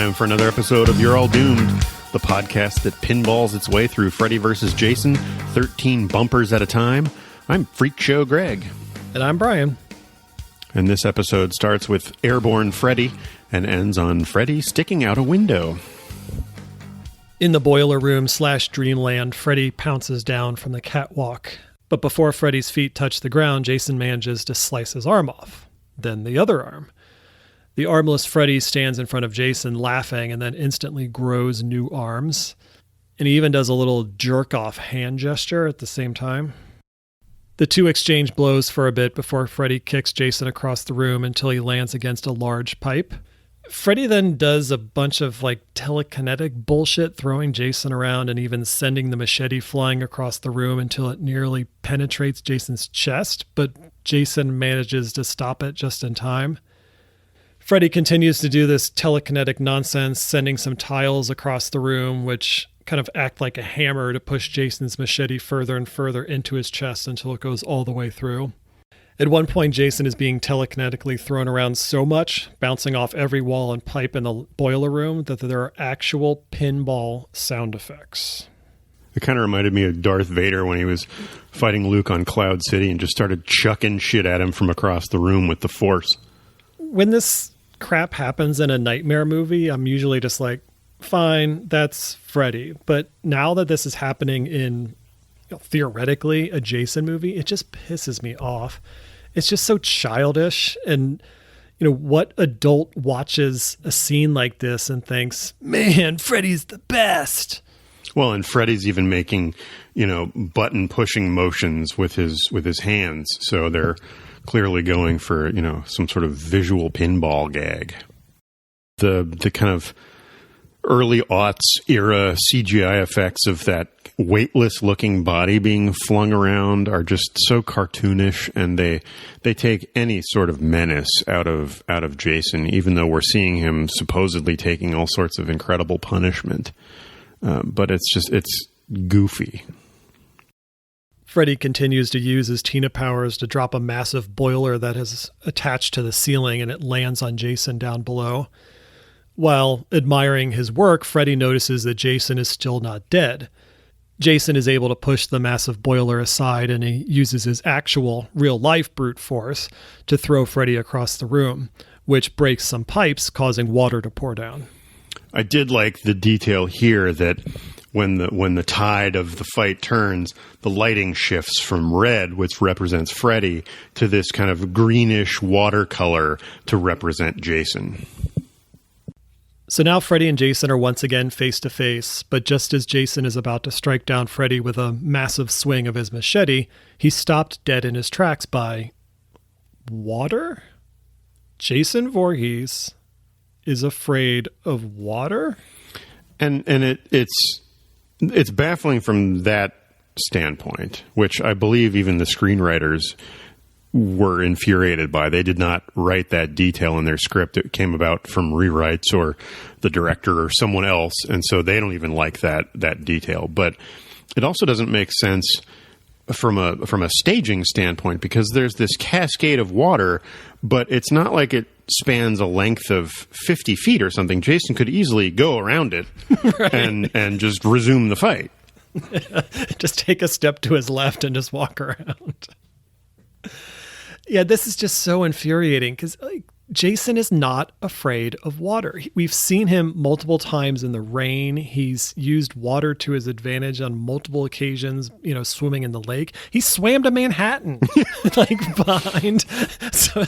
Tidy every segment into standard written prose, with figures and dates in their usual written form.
time for another episode of You're All Doomed, the podcast that pinballs its way through Freddy vs. Jason, 13 bumpers at a time. I'm Freak Show Greg. And I'm Brian. And this episode starts with Airborne Freddy and ends on Freddy sticking out a window. In the boiler room / dreamland, Freddy pounces down from the catwalk. But before Freddy's feet touch the ground, Jason manages to slice his arm off. Then the other arm. The armless Freddy stands in front of Jason laughing and then instantly grows new arms. And he even does a little jerk-off hand gesture at the same time. The two exchange blows for a bit before Freddy kicks Jason across the room until he lands against a large pipe. Freddy then does a bunch of telekinetic bullshit, throwing Jason around and even sending the machete flying across the room until it nearly penetrates Jason's chest, but Jason manages to stop it just in time. Freddy continues to do this telekinetic nonsense, sending some tiles across the room, which kind of act like a hammer to push Jason's machete further and further into his chest until it goes all the way through. At one point, Jason is being telekinetically thrown around so much, bouncing off every wall and pipe in the boiler room, that there are actual pinball sound effects. It kind of reminded me of Darth Vader when he was fighting Luke on Cloud City and just started chucking shit at him from across the room with the Force. When this crap happens in a nightmare movie, I'm usually just like, fine, that's Freddy. But now that this is happening in theoretically a Jason movie, it just pisses me off. It's just so childish. And, what adult watches a scene like this and thinks, man, Freddy's the best? Well, and Freddy's even making, button pushing motions with his hands. So they're clearly going for, some sort of visual pinball gag. The kind of early aughts era CGI effects of that weightless looking body being flung around are just so cartoonish, and they take any sort of menace out of Jason, even though we're seeing him supposedly taking all sorts of incredible punishment. But it's goofy. Freddy continues to use his Tina powers to drop a massive boiler that is attached to the ceiling, and it lands on Jason down below. While admiring his work, Freddy notices that Jason is still not dead. Jason is able to push the massive boiler aside, and he uses his actual, real-life brute force to throw Freddy across the room, which breaks some pipes, causing water to pour down. I did like the detail here that when the tide of the fight turns, the lighting shifts from red, which represents Freddy, to this kind of greenish watercolor to represent Jason. So now Freddy and Jason are once again face to face, but just as Jason is about to strike down Freddy with a massive swing of his machete, he's stopped dead in his tracks by water? Jason Voorhees is afraid of water? And it's baffling from that standpoint, which I believe even the screenwriters were infuriated by. They did not write that detail in their script. It came about from rewrites or the director or someone else, and so they don't even like that detail. But it also doesn't make sense from a staging standpoint, because there's this cascade of water, but it's not like it spans a length of 50 feet or something. Jason could easily go around it right, and just resume the fight. Just take a step to his left and just walk around. Yeah, this is just so infuriating because Jason is not afraid of water. We've seen him multiple times in the rain. He's used water to his advantage on multiple occasions, swimming in the lake. He swam to Manhattan, behind. So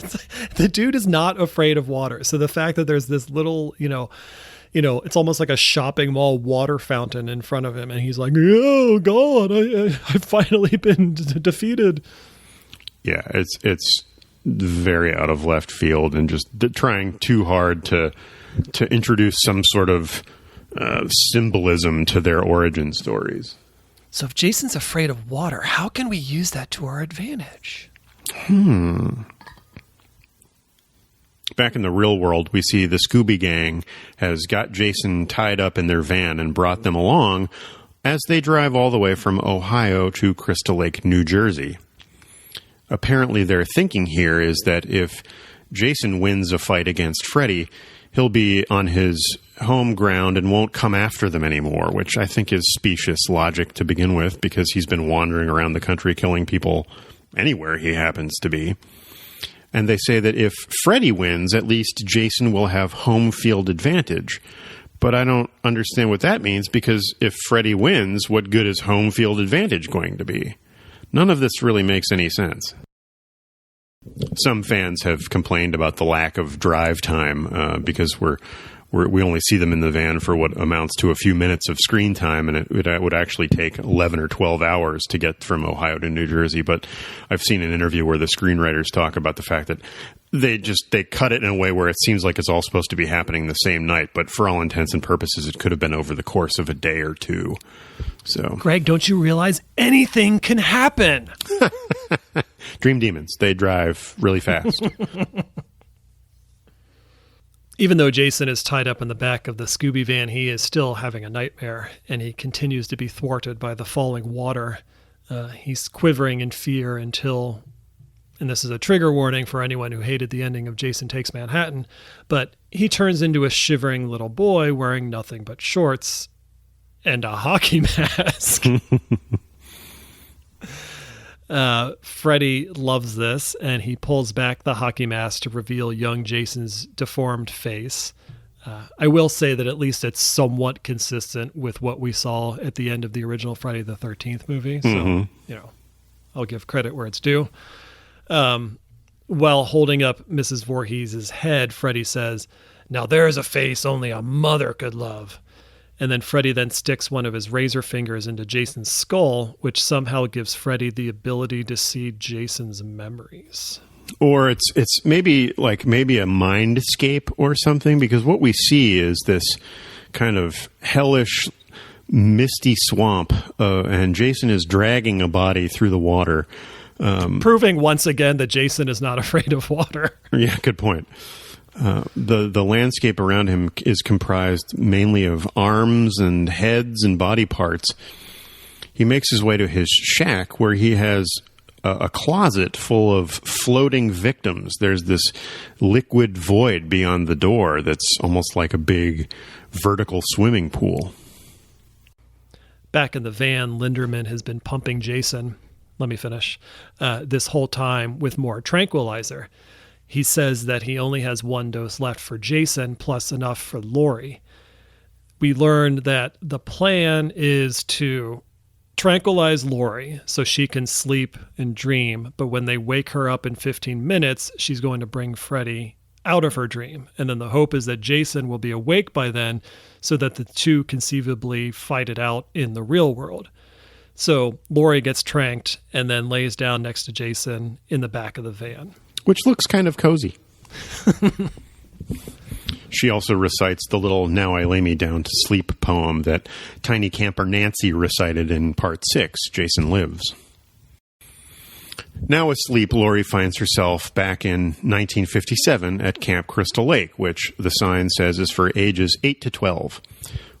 the dude is not afraid of water. So the fact that there's this little, it's almost like a shopping mall water fountain in front of him, and he's like, oh, God, I've finally been defeated. Yeah, it's very out of left field and just trying too hard to introduce some sort of symbolism to their origin stories. So if Jason's afraid of water, how can we use that to our advantage? Back in the real world, we see the Scooby Gang has got Jason tied up in their van and brought them along as they drive all the way from Ohio to Crystal Lake, New Jersey. Apparently their thinking here is that if Jason wins a fight against Freddy, he'll be on his home ground and won't come after them anymore, which I think is specious logic to begin with, because he's been wandering around the country killing people anywhere he happens to be. And they say that if Freddy wins, at least Jason will have home field advantage. But I don't understand what that means, because if Freddy wins, what good is home field advantage going to be? None of this really makes any sense. Some fans have complained about the lack of drive time because we only see them in the van for what amounts to a few minutes of screen time, and it would actually take 11 or 12 hours to get from Ohio to New Jersey. But I've seen an interview where the screenwriters talk about the fact that they cut it in a way where it seems like it's all supposed to be happening the same night, but for all intents and purposes, it could have been over the course of a day or two. So, Greg, don't you realize anything can happen? Dream demons, they drive really fast. Even though Jason is tied up in the back of the Scooby van, he is still having a nightmare, and he continues to be thwarted by the falling water. He's quivering in fear until, and this is a trigger warning for anyone who hated the ending of Jason Takes Manhattan, but he turns into a shivering little boy wearing nothing but shorts and a hockey mask. Freddy loves this, and he pulls back the hockey mask to reveal young Jason's deformed face. I will say that at least it's somewhat consistent with what we saw at the end of the original Friday the 13th movie. So, I'll give credit where it's due. While holding up Mrs. Voorhees' head, Freddy says, "Now there's a face only a mother could love." And then Freddy then sticks one of his razor fingers into Jason's skull, which somehow gives Freddy the ability to see Jason's memories. Or it's maybe a mindscape or something, because what we see is this kind of hellish, misty swamp, and Jason is dragging a body through the water. Proving once again that Jason is not afraid of water. Yeah, good point. The landscape around him is comprised mainly of arms and heads and body parts. He makes his way to his shack, where he has a closet full of floating victims. There's this liquid void beyond the door that's almost like a big vertical swimming pool. Back in the van, Linderman has been pumping Jason, let me finish, this whole time with more tranquilizer. He says that he only has one dose left for Jason, plus enough for Laurie. We learned that the plan is to tranquilize Laurie so she can sleep and dream, but when they wake her up in 15 minutes, she's going to bring Freddy out of her dream. And then the hope is that Jason will be awake by then so that the two conceivably fight it out in the real world. So Laurie gets tranked and then lays down next to Jason in the back of the van. Which looks kind of cozy. She also recites the little "Now I Lay Me Down to Sleep" poem that tiny camper Nancy recited in Part 6, Jason Lives. Now asleep, Laurie finds herself back in 1957 at Camp Crystal Lake, which the sign says is for ages 8 to 12,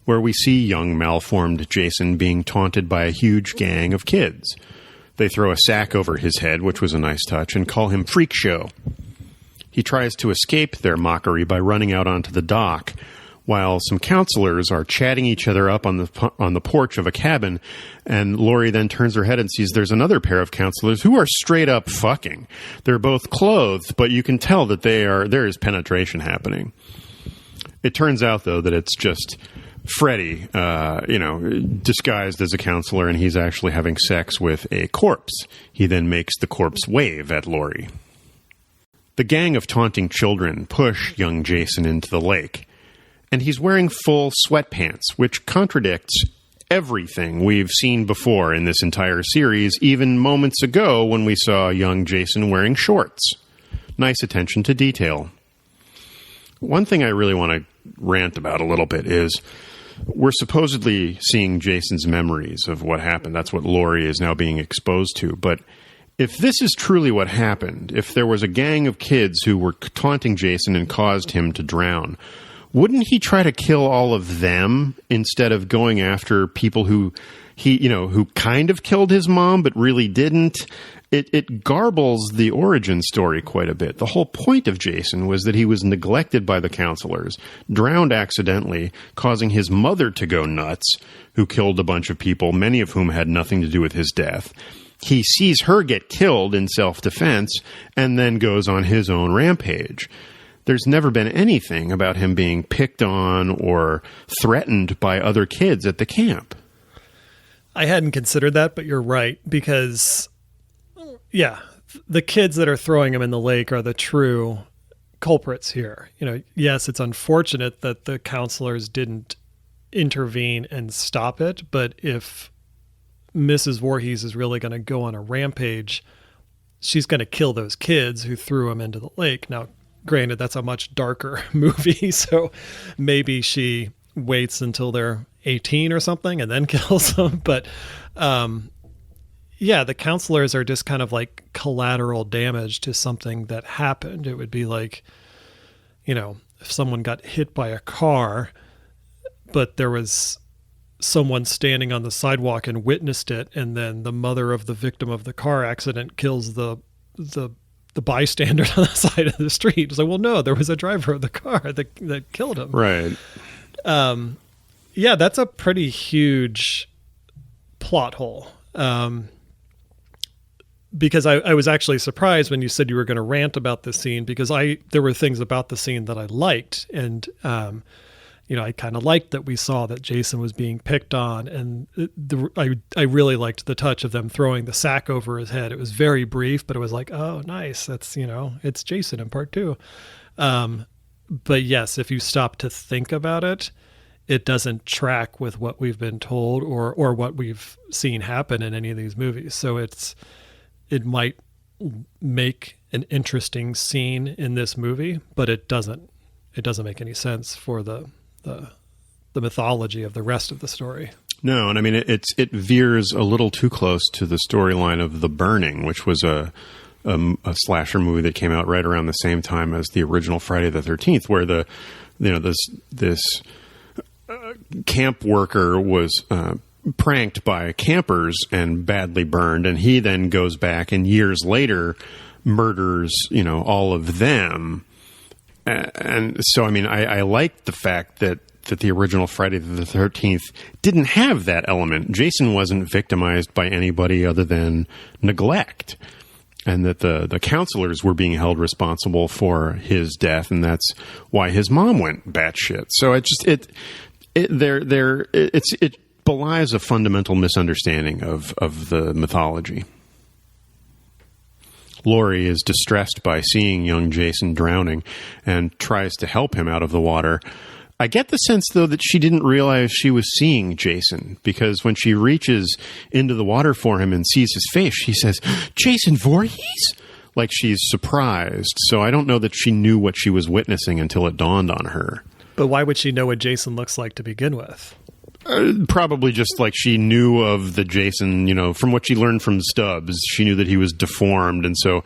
where we see young malformed Jason being taunted by a huge gang of kids. They throw a sack over his head, which was a nice touch, and call him Freak Show. He tries to escape their mockery by running out onto the dock, while some counselors are chatting each other up on the porch of a cabin, and Laurie then turns her head and sees there's another pair of counselors who are straight up fucking. They're both clothed, but you can tell that there is penetration happening. It turns out, though, that it's just Freddy, disguised as a counselor, and he's actually having sex with a corpse. He then makes the corpse wave at Laurie. The gang of taunting children push young Jason into the lake, and he's wearing full sweatpants, which contradicts everything we've seen before in this entire series, even moments ago when we saw young Jason wearing shorts. Nice attention to detail. One thing I really want to rant about a little bit is we're supposedly seeing Jason's memories of what happened. That's what Laurie is now being exposed to. But if this is truly what happened, if there was a gang of kids who were taunting Jason and caused him to drown, wouldn't he try to kill all of them instead of going after people who kind of killed his mom but really didn't? it garbles the origin story quite a bit. The whole point of Jason was that he was neglected by the counselors, drowned accidentally, causing his mother to go nuts, who killed a bunch of people, many of whom had nothing to do with his death. He sees her get killed in self-defense and then goes on his own rampage. There's never been anything about him being picked on or threatened by other kids at the camp. I hadn't considered that, but you're right, because yeah, the kids that are throwing him in the lake are the true culprits here. Yes, it's unfortunate that the counselors didn't intervene and stop it, but if Mrs. Voorhees is really going to go on a rampage, she's going to kill those kids who threw him into the lake. Now, granted, that's a much darker movie, so maybe she waits until they're 18 or something and then kills them. But yeah, the counselors are just kind of like collateral damage to something that happened. It would be like, if someone got hit by a car, but there was someone standing on the sidewalk and witnessed it, and then the mother of the victim of the car accident kills the bystander on the side of the street. It's like, well, no, there was a driver of the car that killed him. Right. Yeah, that's a pretty huge plot hole. Because I was actually surprised when you said you were going to rant about this scene, because there were things about the scene that I liked. And, I kind of liked that we saw that Jason was being picked on, and I really liked the touch of them throwing the sack over his head. It was very brief, but it was like, oh, nice. That's, it's Jason in part 2. But yes, if you stop to think about it, it doesn't track with what we've been told or what we've seen happen in any of these movies. So it might make an interesting scene in this movie, but it doesn't make any sense for the mythology of the rest of the story. No, and I mean it veers a little too close to the storyline of The Burning, which was a slasher movie that came out right around the same time as the original Friday the 13th, where this camp worker was pranked by campers and badly burned, and he then goes back and years later murders all of them. And so, I mean, I liked the fact that the original Friday the 13th didn't have that element. Jason wasn't victimized by anybody other than neglect, and that the counselors were being held responsible for his death, and that's why his mom went batshit. So it belies a fundamental misunderstanding of the mythology. Laurie is distressed by seeing young Jason drowning and tries to help him out of the water. I get the sense, though, that she didn't realize she was seeing Jason, because when she reaches into the water for him and sees his face, she says, "Jason Voorhees?" Like she's surprised. So I don't know that she knew what she was witnessing until it dawned on her. But why would she know what Jason looks like to begin with? Probably just like she knew of the Jason, from what she learned from Stubbs. She knew that he was deformed, and so,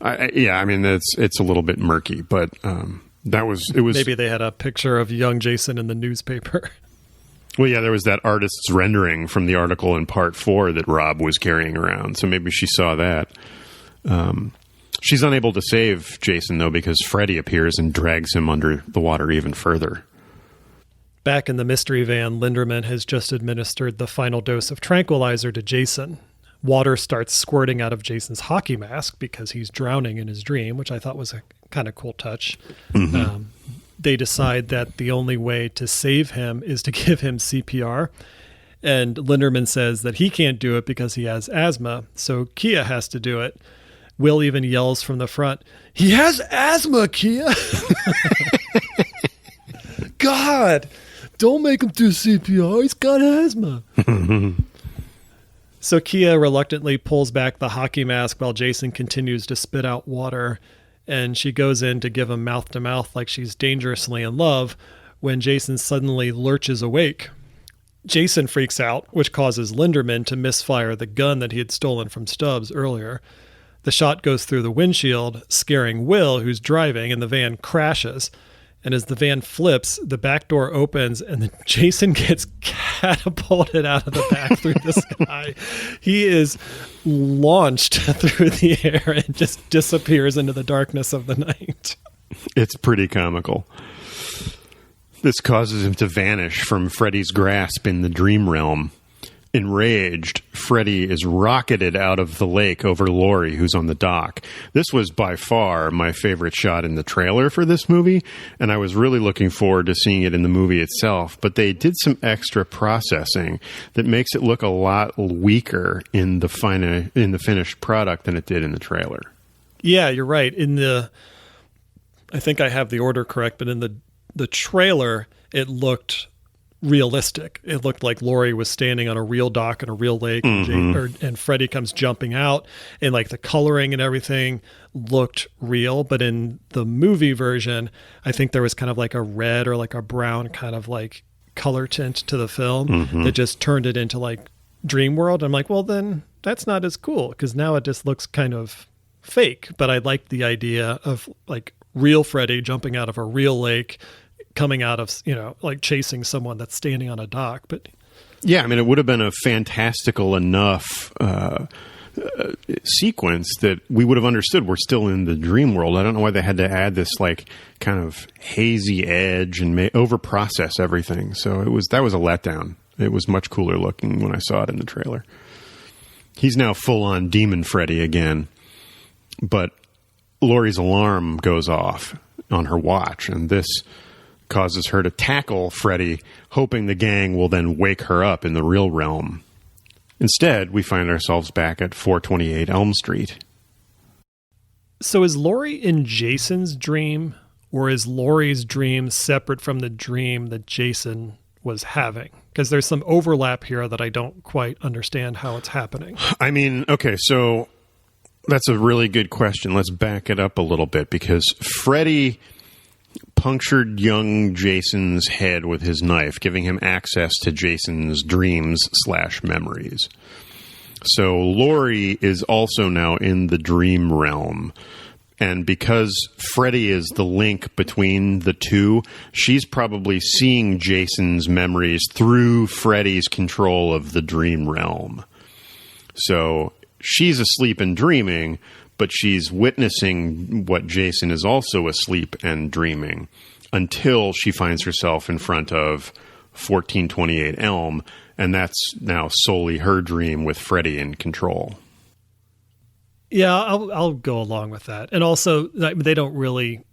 it's a little bit murky. But it was maybe they had a picture of young Jason in the newspaper. Well, yeah, there was that artist's rendering from the article in Part 4 that Rob was carrying around, so maybe she saw that. She's unable to save Jason, though, because Freddy appears and drags him under the water even further. Back in the mystery van, Linderman has just administered the final dose of tranquilizer to Jason. Water starts squirting out of Jason's hockey mask because he's drowning in his dream, which I thought was a kind of cool touch. Mm-hmm. They decide that the only way to save him is to give him CPR. And Linderman says that he can't do it because he has asthma, so Kia has to do it. Will even yells from the front, "He has asthma, Kia!" God! Don't make him do CPR. He's got asthma. So Kia reluctantly pulls back the hockey mask while Jason continues to spit out water, and she goes in to give him mouth-to-mouth like she's dangerously in love when Jason suddenly lurches awake. Jason freaks out, which causes Linderman to misfire the gun that he had stolen from Stubbs earlier. The shot goes through the windshield, scaring Will, who's driving, and the van crashes. And as the van flips, the back door opens and then Jason gets catapulted out of the back through the sky. He is launched through the air and just disappears into the darkness of the night. It's pretty comical. This causes him to vanish from Freddy's grasp in the dream realm. Enraged, Freddy is rocketed out of the lake over Laurie, who's on the dock. This was by far my favorite shot in the trailer for this movie, and I was really looking forward to seeing it in the movie itself, but they did some extra processing that makes it look a lot weaker in the finished product than it did in the trailer. Yeah, you're right. I think I have the order correct, but in the trailer, it looked realistic. It looked like Laurie was standing on a real dock in a real lake, and Freddy comes jumping out, and like the coloring and everything looked real. But in the movie version, I think there was kind of like a red or like a brown kind of like color tint to the film that just turned it into like dream world. I'm like, well, then that's not as cool because now it just looks kind of fake. But I liked the idea of like real Freddy jumping out of a real lake, coming out of, like chasing someone that's standing on a dock. But yeah, I mean, it would have been a fantastical enough sequence that we would have understood we're still in the dream world. I don't know why they had to add this like kind of hazy edge and over-process everything. So that was a letdown. It was much cooler looking when I saw it in the trailer. He's now full-on Demon Freddy again, but Laurie's alarm goes off on her watch, and this causes her to tackle Freddy, hoping the gang will then wake her up in the real realm. Instead, we find ourselves back at 428 Elm Street. So is Laurie in Jason's dream, or is Laurie's dream separate from the dream that Jason was having? Because there's some overlap here that I don't quite understand how it's happening. I mean, okay, so that's a really good question. Let's back it up a little bit, because Freddy punctured young Jason's head with his knife, giving him access to Jason's dreams/memories. So Laurie is also now in the dream realm. And because Freddy is the link between the two, she's probably seeing Jason's memories through Freddy's control of the dream realm. So she's asleep and dreaming, but she's witnessing what Jason is also asleep and dreaming until she finds herself in front of 1428 Elm, and that's now solely her dream with Freddy in control. Yeah, I'll go along with that. And also, they don't really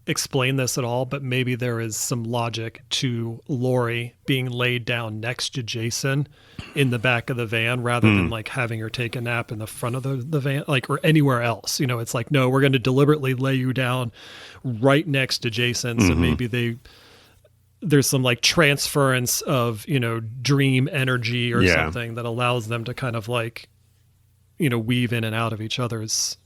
explain this at all, but maybe there is some logic to Laurie being laid down next to Jason in the back of the van rather than like having her take a nap in the front of the van, like, or anywhere else. It's like, no, we're going to deliberately lay you down right next to Jason. So maybe there's some like transference of, dream energy or something that allows them to kind of like, weave in and out of each other's,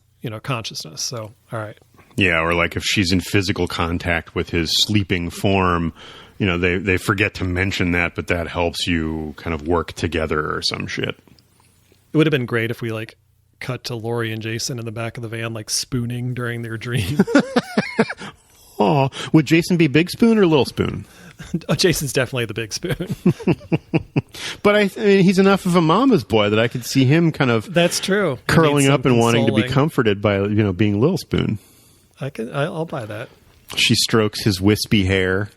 consciousness. So, all right. Yeah, or like if she's in physical contact with his sleeping form, they forget to mention that, but that helps you kind of work together or some shit. It would have been great if we like cut to Laurie and Jason in the back of the van, like spooning during their dream. Oh, would Jason be Big Spoon or Little Spoon? Oh, Jason's definitely the big spoon. But I mean, he's enough of a mama's boy that I could see him kind of that's true curling up and wanting to be comforted by being Little Spoon. I'll buy that. She strokes his wispy hair.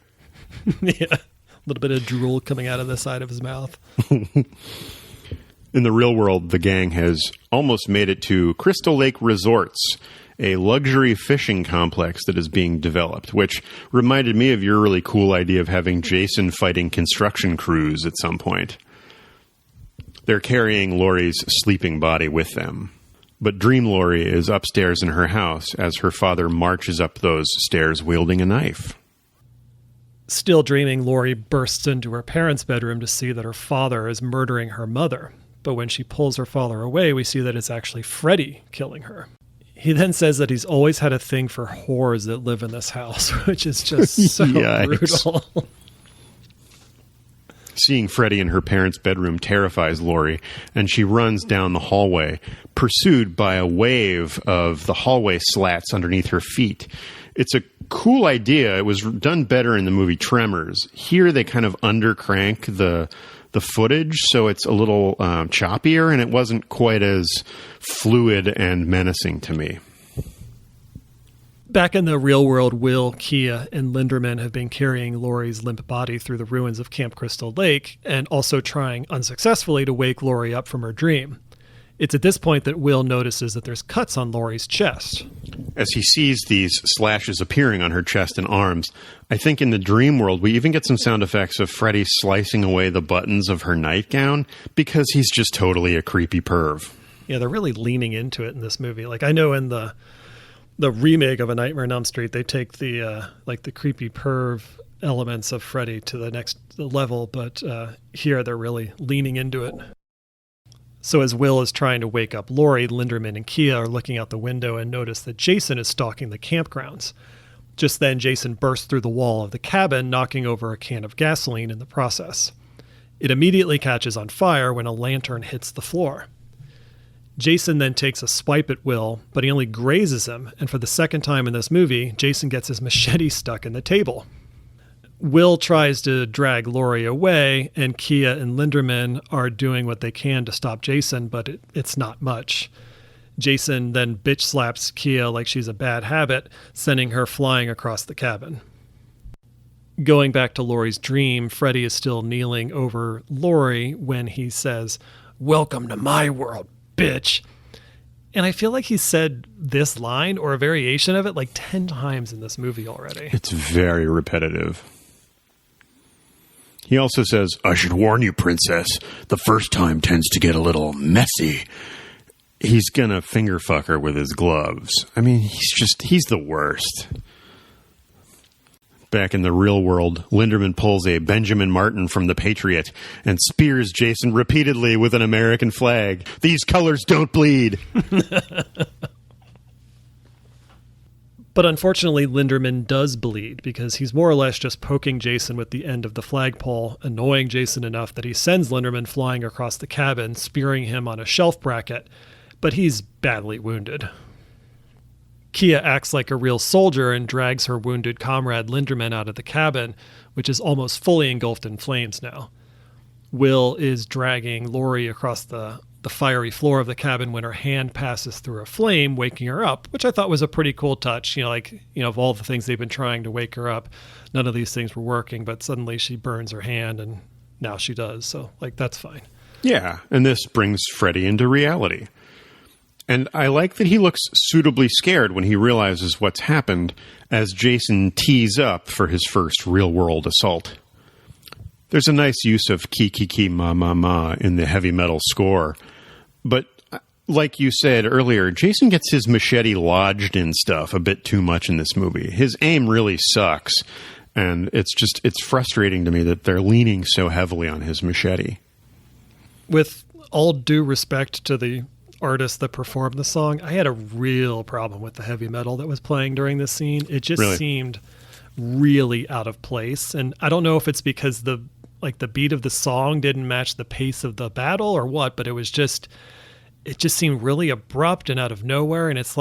Yeah, a little bit of drool coming out of the side of his mouth. In the real world, the gang has almost made it to Crystal Lake Resorts, a luxury fishing complex that is being developed, which reminded me of your really cool idea of having Jason fighting construction crews at some point. They're carrying Laurie's sleeping body with them. But Dream Laurie is upstairs in her house as her father marches up those stairs wielding a knife. Still dreaming, Laurie bursts into her parents' bedroom to see that her father is murdering her mother. But when she pulls her father away, we see that it's actually Freddy killing her. He then says that he's always had a thing for whores that live in this house, which is just so brutal. Seeing Freddy in her parents' bedroom terrifies Laurie, and she runs down the hallway, pursued by a wave of the hallway slats underneath her feet. It's a cool idea. It was done better in the movie Tremors. Here they kind of undercrank the footage, so it's a little choppier, and it wasn't quite as fluid and menacing to me. Back in the real world, Will, Kia, and Linderman have been carrying Laurie's limp body through the ruins of Camp Crystal Lake and also trying unsuccessfully to wake Laurie up from her dream. It's at this point that Will notices that there's cuts on Laurie's chest. As he sees these slashes appearing on her chest and arms, I think in the dream world we even get some sound effects of Freddy slicing away the buttons of her nightgown because he's just totally a creepy perv. Yeah, they're really leaning into it in this movie. Like, I know in the remake of A Nightmare on Elm Street, they take the the creepy perv elements of Freddy to the next level, but here they're really leaning into it. So as Will is trying to wake up Laurie, Linderman and Kia are looking out the window and notice that Jason is stalking the campgrounds. Just then, Jason bursts through the wall of the cabin, knocking over a can of gasoline in the process. It immediately catches on fire when a lantern hits the floor. Jason then takes a swipe at Will, but he only grazes him, and for the second time in this movie, Jason gets his machete stuck in the table. Will tries to drag Laurie away, and Kia and Linderman are doing what they can to stop Jason, but it's not much. Jason then bitch slaps Kia like she's a bad habit, sending her flying across the cabin. Going back to Laurie's dream, Freddy is still kneeling over Laurie when he says, "Welcome to my world, bitch." And I feel like he said this line or a variation of it like 10 times in this movie already. It's very repetitive. He also says, "I should warn you, princess, the first time tends to get a little messy." He's gonna finger fuck her with his gloves. I mean, he's the worst. Back in the real world, Linderman pulls a Benjamin Martin from The Patriot and spears Jason repeatedly with an American flag. "These colors don't bleed." But unfortunately, Linderman does bleed because he's more or less just poking Jason with the end of the flagpole, annoying Jason enough that he sends Linderman flying across the cabin, spearing him on a shelf bracket, but he's badly wounded. Kia acts like a real soldier and drags her wounded comrade Linderman out of the cabin, which is almost fully engulfed in flames now. Will is dragging Laurie across the fiery floor of the cabin when her hand passes through a flame, waking her up, which I thought was a pretty cool touch. Of all the things they've been trying to wake her up, none of these things were working, but suddenly she burns her hand and now she does. So, that's fine. Yeah, and this brings Freddy into reality. And I like that he looks suitably scared when he realizes what's happened as Jason tees up for his first real-world assault. There's a nice use of ki ki ki ma ma ma in the heavy metal score. But like you said earlier, Jason gets his machete lodged in stuff a bit too much in this movie. His aim really sucks. And it's frustrating to me that they're leaning so heavily on his machete. With all due respect to the artist that performed the song, I had a real problem with the heavy metal that was playing during this scene. It just seemed really out of place. And I don't know if it's because the beat of the song didn't match the pace of the battle or what, but it just seemed really abrupt and out of nowhere. And it's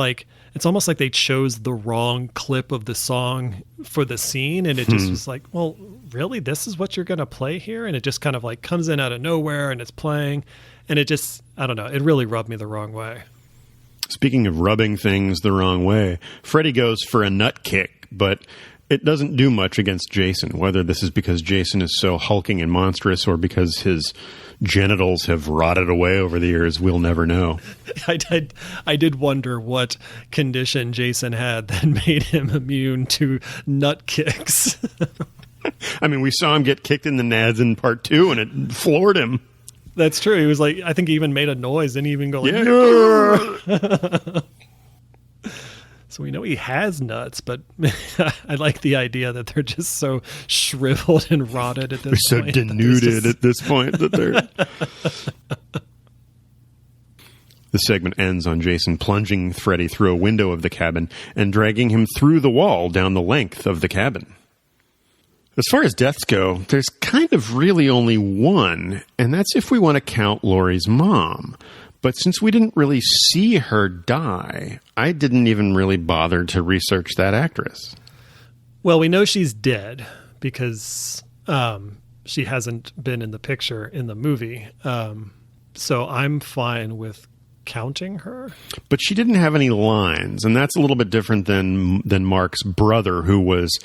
almost like they chose the wrong clip of the song for the scene. And it just was like, well, really, this is what you're going to play here? And it just kind of comes in out of nowhere and it's playing. And it just, I don't know, it really rubbed me the wrong way. Speaking of rubbing things the wrong way, Freddy goes for a nut kick, but it doesn't do much against Jason, whether this is because Jason is so hulking and monstrous or because his genitals have rotted away over the years, we'll never know. I did wonder what condition Jason had that made him immune to nut kicks. I mean, we saw him get kicked in the nads in part 2 and it floored him. That's true. He was I think he even made a noise. Didn't he even go yeah. So we know he has nuts, but I like the idea that they're just so shriveled and rotted at this point. They're so denuded at this point that they're... The segment ends on Jason plunging Freddy through a window of the cabin and dragging him through the wall down the length of the cabin. As far as deaths go, there's kind of really only one, and that's if we want to count Laurie's mom. But since we didn't really see her die, I didn't even really bother to research that actress. Well, we know she's dead because she hasn't been in the picture in the movie. So I'm fine with counting her. But she didn't have any lines, and that's a little bit different than Mark's brother, who was,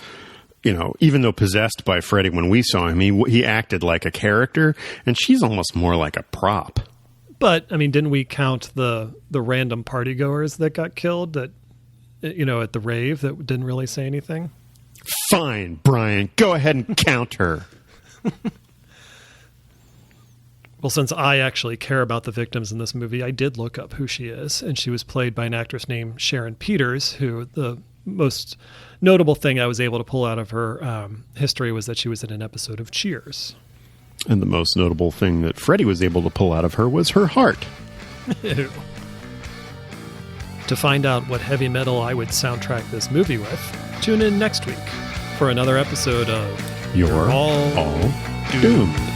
even though possessed by Freddy when we saw him, he acted like a character, and she's almost more like a prop. But, didn't we count the random partygoers that got killed at the rave that didn't really say anything? Fine, Brian. Go ahead and count her. Well, since I actually care about the victims in this movie, I did look up who she is, and she was played by an actress named Sharon Peters, who the most notable thing I was able to pull out of her history was that she was in an episode of Cheers. And the most notable thing that Freddy was able to pull out of her was her heart. Ew. To find out what heavy metal I would soundtrack this movie with, tune in next week for another episode of You're All Doomed.